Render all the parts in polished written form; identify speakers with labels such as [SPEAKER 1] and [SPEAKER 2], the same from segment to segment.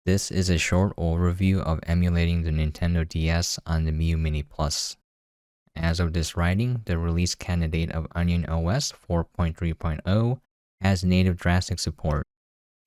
[SPEAKER 1] This is a short overview of emulating the Nintendo DS on the Miyoo Mini Plus. As of this writing, the release candidate of OnionOS 4.3.0 has native Drastic support.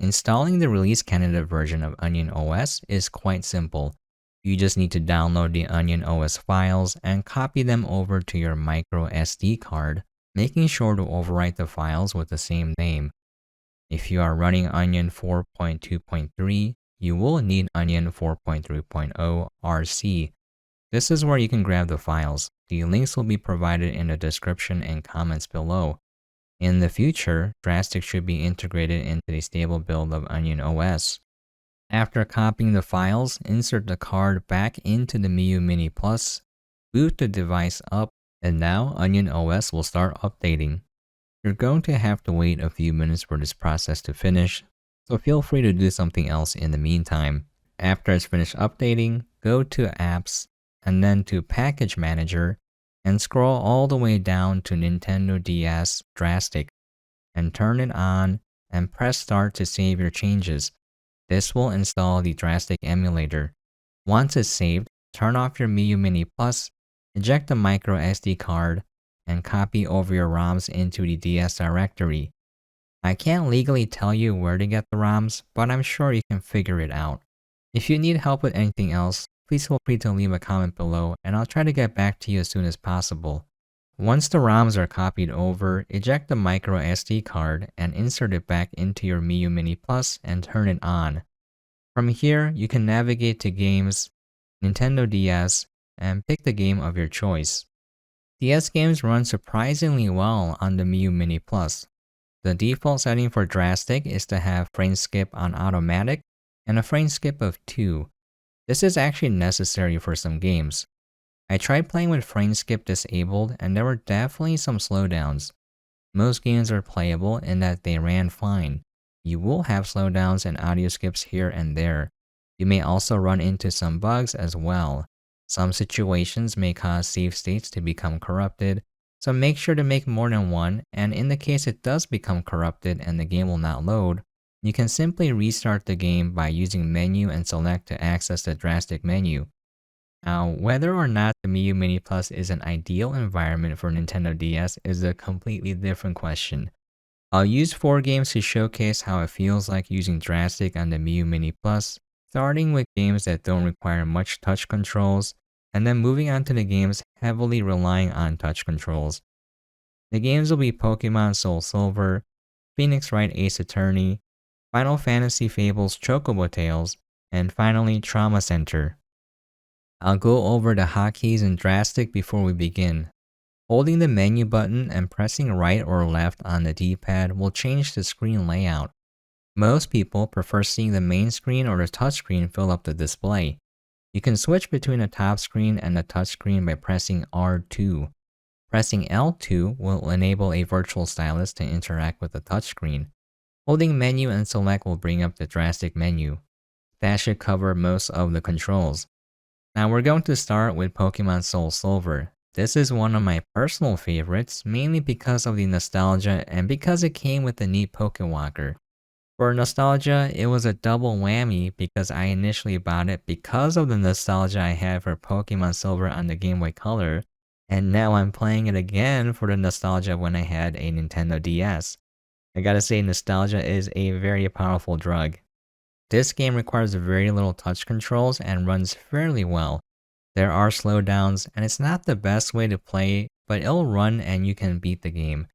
[SPEAKER 1] Installing the release candidate version of OnionOS is quite simple. You just need to download the OnionOS files and copy them over to your micro SD card, making sure to overwrite the files with the same name. If you are running Onion 4.2.3, you will need Onion 4.3.0 RC. This is where you can grab the files. The links will be provided in the description and comments below. In the future, Drastic should be integrated into the stable build of OnionOS. After copying the files, insert the card back into the Miyoo Mini Plus, boot the device up, and now OnionOS will start updating. You're going to have to wait a few minutes for this process to finish, so feel free to do something else in the meantime. After it's finished updating, go to Apps, and then to Package Manager, and scroll all the way down to Nintendo DS Drastic, and turn it on, and press Start to save your changes. This will install the Drastic emulator. Once it's saved, turn off your Miyoo Mini Plus, eject the micro SD card, and copy over your ROMs into the DS directory. I can't legally tell you where to get the ROMs, but I'm sure you can figure it out. If you need help with anything else, please feel free to leave a comment below and I'll try to get back to you as soon as possible. Once the ROMs are copied over, eject the micro SD card and insert it back into your Miyoo Mini Plus and turn it on. From here, you can navigate to Games, Nintendo DS, and pick the game of your choice. DS games run surprisingly well on the Miyoo Mini Plus. The default setting for Drastic is to have frame skip on automatic and a frame skip of 2. This is actually necessary for some games. I tried playing with frame skip disabled and there were definitely some slowdowns. Most games are playable in that they ran fine. You will have slowdowns and audio skips here and there. You may also run into some bugs as well. Some situations may cause save states to become corrupted, so make sure to make more than one, and in the case it does become corrupted and the game will not load, you can simply restart the game by using Menu and Select to access the Drastic menu. Now, whether or not the Miyoo Mini Plus is an ideal environment for Nintendo DS is a completely different question. I'll use 4 games to showcase how it feels like using Drastic on the Miyoo Mini Plus, starting with games that don't require much touch controls, and then moving on to the games heavily relying on touch controls. The games will be Pokemon SoulSilver, Phoenix Wright Ace Attorney, Final Fantasy Fables Chocobo Tales, and finally Trauma Center. I'll go over the hotkeys in Drastic before we begin. Holding the menu button and pressing right or left on the D-pad will change the screen layout. Most people prefer seeing the main screen or the touchscreen fill up the display. You can switch between the top screen and the touchscreen by pressing R2. Pressing L2 will enable a virtual stylus to interact with the touchscreen. Holding Menu and Select will bring up the Drastic menu. That should cover most of the controls. Now we're going to start with Pokemon SoulSilver. This is one of my personal favorites, mainly because of the nostalgia and because it came with a neat Pokewalker. For nostalgia, it was a double whammy because I initially bought it because of the nostalgia I had for Pokemon Silver on the Game Boy Color, and now I'm playing it again for the nostalgia when I had a Nintendo DS. I gotta say, nostalgia is a very powerful drug. This game requires very little touch controls and runs fairly well. There are slowdowns, and it's not the best way to play, but it'll run and you can beat the game.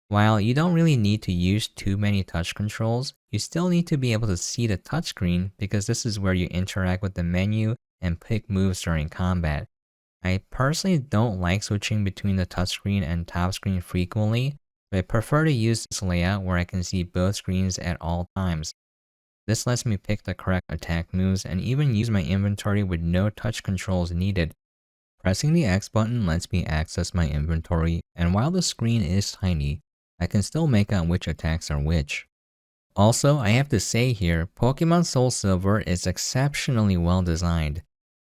[SPEAKER 1] While you don't really need to use too many touch controls, you still need to be able to see the touchscreen because this is where you interact with the menu and pick moves during combat. I personally don't like switching between the touchscreen and top screen frequently, but I prefer to use this layout where I can see both screens at all times. This lets me pick the correct attack moves and even use my inventory with no touch controls needed. Pressing the X button lets me access my inventory, and while the screen is tiny, I can still make out which attacks are which. Also, I have to say here, Pokemon SoulSilver is exceptionally well designed.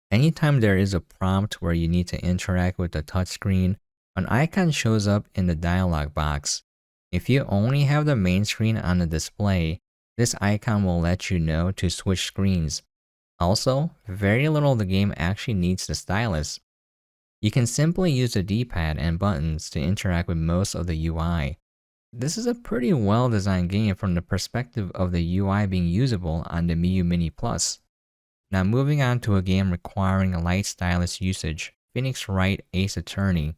[SPEAKER 1] Anytime there is a prompt where you need to interact with the touchscreen, an icon shows up in the dialog box. If you only have the main screen on the display, This icon will let you know to switch screens. Also, very little of the game actually needs the stylus. You can simply use the D-pad and buttons to interact with most of the UI. This is a pretty well designed game from the perspective of the UI being usable on the Miyoo Mini Plus. Now moving on to a game requiring a light stylus usage, Wright Ace Attorney.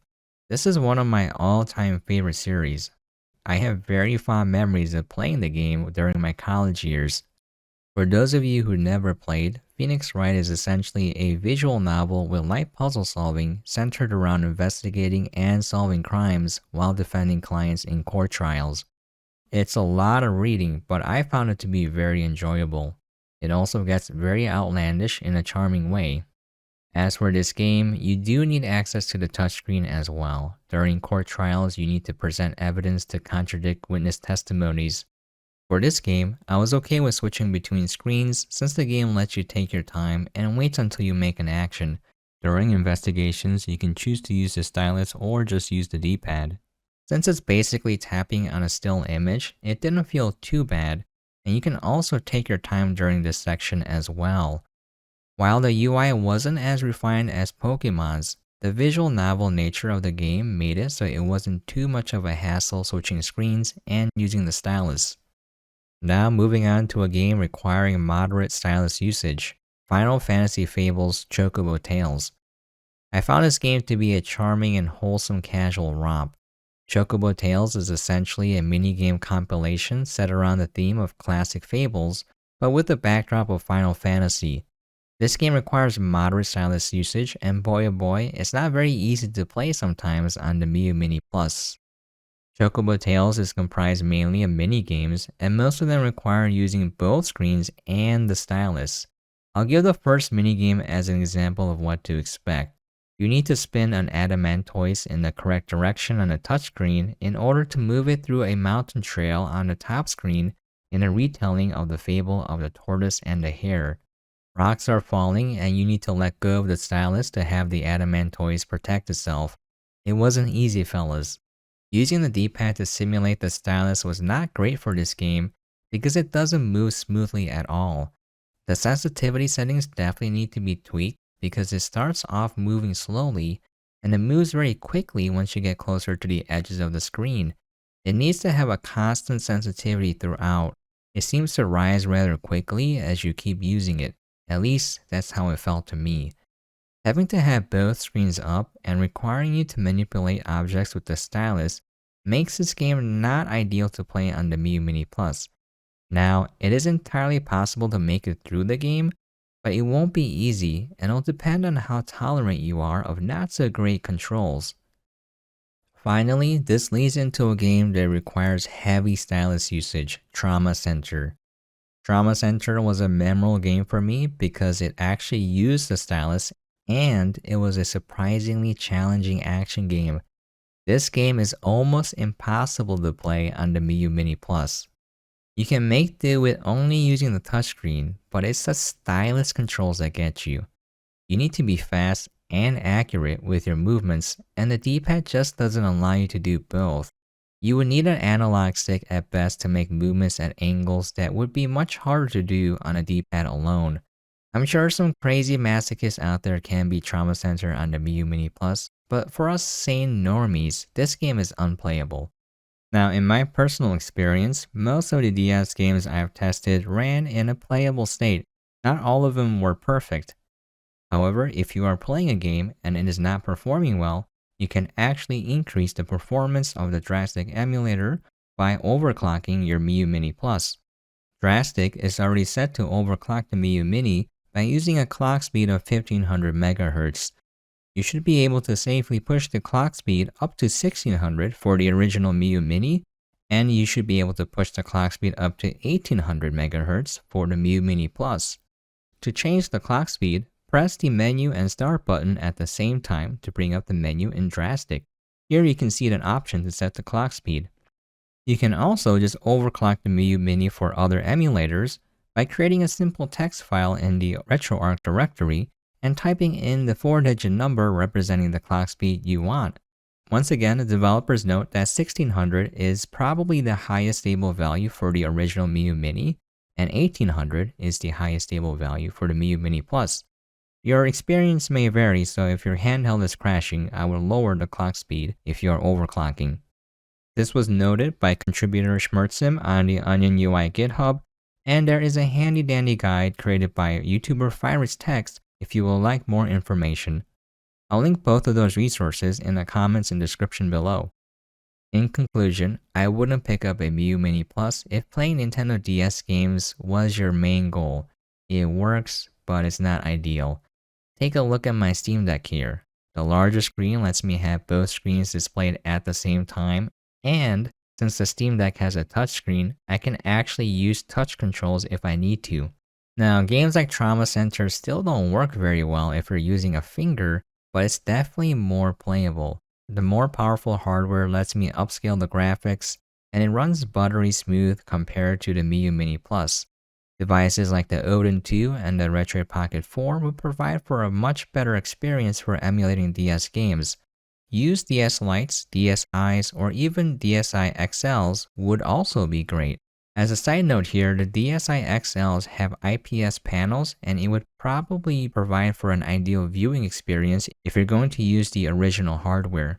[SPEAKER 1] This is one of my all-time favorite series. I have very fond memories of playing the game during my college years. For those of you who never played, Wright is essentially a visual novel with light puzzle solving centered around investigating and solving crimes while defending clients in court trials. It's a lot of reading, but I found it to be very enjoyable. It also gets very outlandish in a charming way. As for this game, you do need access to the touchscreen as well. During court trials, you need to present evidence to contradict witness testimonies. For this game, I was okay with switching between screens since the game lets you take your time and wait until you make an action. During investigations, you can choose to use the stylus or just use the D-pad. Since it's basically tapping on a still image, it didn't feel too bad, and you can also take your time during this section as well. While the UI wasn't as refined as Pokemon's, the visual novel nature of the game made it so it wasn't too much of a hassle switching screens and using the stylus. Now moving on to a game requiring moderate stylus usage, Final Fantasy Fables Chocobo Tales. I found this game to be a charming and wholesome casual romp. Chocobo Tales is essentially a minigame compilation set around the theme of classic Fables, but with the backdrop of Final Fantasy. This game requires moderate stylus usage, and boy oh boy, it's not very easy to play sometimes on the Miyoo Mini Plus. Chocobo Tales is comprised mainly of mini-games, and most of them require using both screens and the stylus. I'll give the first minigame as an example of what to expect. You need to spin an adamantoise in the correct direction on the touchscreen in order to move it through a mountain trail on the top screen in a retelling of the fable of the tortoise and the hare. Rocks are falling and you need to let go of the stylus to have the adamantoise protect itself. It wasn't easy, fellas. Using the D-pad to simulate the stylus was not great for this game because it doesn't move smoothly at all. The sensitivity settings definitely need to be tweaked because it starts off moving slowly and it moves very quickly once you get closer to the edges of the screen. It needs to have a constant sensitivity throughout. It seems to rise rather quickly as you keep using it. At least that's how it felt to me. Having to have both screens up and requiring you to manipulate objects with the stylus makes this game not ideal to play on the Miyoo Mini Plus. Now, it is entirely possible to make it through the game, but it won't be easy and it'll depend on how tolerant you are of not so great controls. Finally, this leads into a game that requires heavy stylus usage, Trauma Center. Trauma Center was a memorable game for me because it actually used the stylus and it was a surprisingly challenging action game. This game is almost impossible to play on the Miyoo Mini Plus. You can make do with only using the touchscreen, but it's the stylus controls that get you. You need to be fast and accurate with your movements, and the D-pad just doesn't allow you to do both. You would need an analog stick at best to make movements at angles that would be much harder to do on a D-pad alone. I'm sure some crazy masochists out there can beat Trauma Center on the Miyoo Mini Plus, but for us sane normies, this game is unplayable. Now, in my personal experience, most of the DS games I've tested ran in a playable state. Not all of them were perfect. However, if you are playing a game and it is not performing well, you can actually increase the performance of the Drastic emulator by overclocking your Miyoo Mini Plus. Drastic is already set to overclock the Miyoo Mini by using a clock speed of 1500 MHz. You should be able to safely push the clock speed up to 1600 for the original Miyoo Mini, and you should be able to push the clock speed up to 1800 MHz for the Miyoo Mini Plus. To change the clock speed, press the menu and start button at the same time to bring up the menu in Drastic. Here you can see an option to set the clock speed. You can also just overclock the Miyoo Mini for other emulators by creating a simple text file in the RetroArch directory and typing in the 4-digit number representing the clock speed you want. Once again, the developers note that 1600 is probably the highest stable value for the original Miyoo Mini, and 1800 is the highest stable value for the Miyoo Mini Plus. Your experience may vary, so if your handheld is crashing, I will lower the clock speed if you are overclocking. This was noted by contributor schmurtzm on the OnionUI GitHub, and there is a handy dandy guide created by YouTuber The-Phyrex Text if you would like more information. I'll link both of those resources in the comments and description below. In conclusion, I wouldn't pick up a Miyoo Mini Plus if playing Nintendo DS games was your main goal. It works, but it's not ideal. Take a look at my Steam Deck here. The larger screen lets me have both screens displayed at the same time, and since the Steam Deck has a touchscreen, I can actually use touch controls if I need to. Now, games like Trauma Center still don't work very well if you're using a finger, but it's definitely more playable. The more powerful hardware lets me upscale the graphics, and it runs buttery smooth compared to the Miyoo Mini Plus. Devices like the Odin 2 and the Retro Pocket 4 would provide for a much better experience for emulating DS games. Used DS Lites, DSIs, or even DSi XLs would also be great. As a side note here, the DSi XLs have IPS panels, and it would probably provide for an ideal viewing experience if you're going to use the original hardware.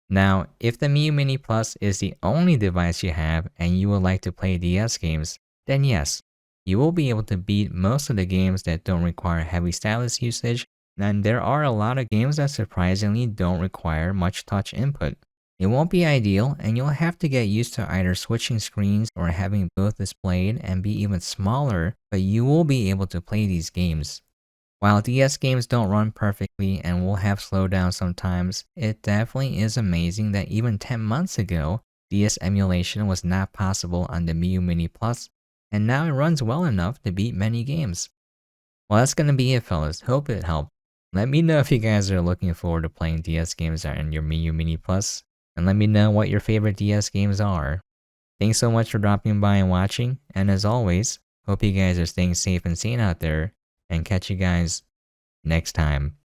[SPEAKER 1] Now, if the Miyoo Mini Plus is the only device you have and you would like to play DS games, then yes, you will be able to beat most of the games that don't require heavy stylus usage, and there are a lot of games that surprisingly don't require much touch input. It won't be ideal, and you'll have to get used to either switching screens or having both displayed and be even smaller, but you will be able to play these games. While DS games don't run perfectly and will have slowdowns sometimes, it definitely is amazing that even 10 months ago, DS emulation was not possible on the Miyoo Mini Plus, and now it runs well enough to beat many games. Well, that's gonna be it, fellas. Hope it helped. Let me know if you guys are looking forward to playing DS games on your Miyoo Mini Plus, and let me know what your favorite DS games are. Thanks so much for dropping by and watching, and as always, hope you guys are staying safe and sane out there, and catch you guys next time.